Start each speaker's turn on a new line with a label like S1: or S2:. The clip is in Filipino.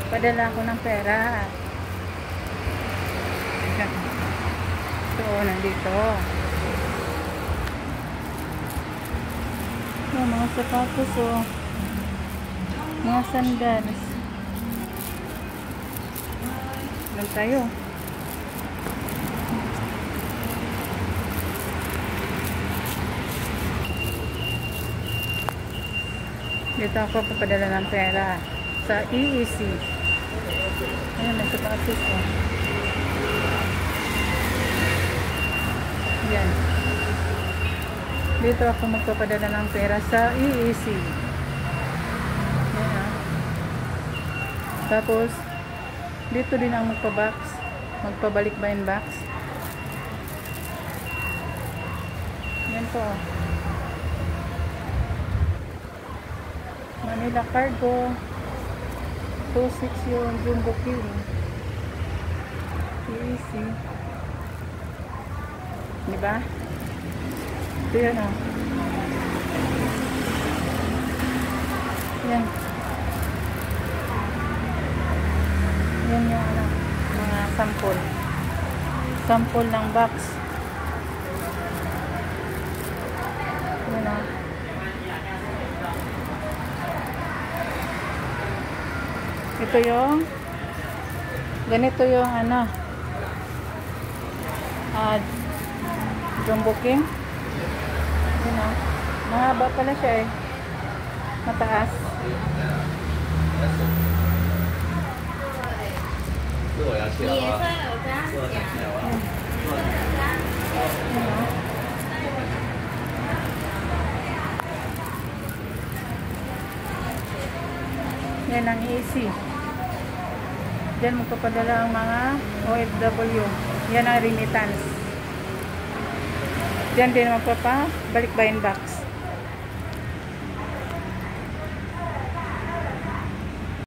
S1: Padala ako ng pera. So, nandito. Yung mga sapatos, oh. Mga sandals. Lang tayo. Dito ako papadala ng pera sa EEC. Ayan, may sapatos, oh. Yan. Dito ako magpapadala ng pera sa EEC. Yan, ah. Tapos, dito din ang magpa-box. Magpabalik ba yung box? Yan po. Manila Cargo. 26 yung Jumbo King. EEC. Diba? Ito yan, oh. Yan. Yan yung ano, mga sample. Sample ng box. Yan, oh. Ito yung ganito yung ano, Jumbo King. Yun, oh. Mahaba pala siya eh. Mataas. Yan ang EEC. Diyan magpapadala ang mga OFW. Yan ang remittance. Diyan din magpapabalik ba yung box.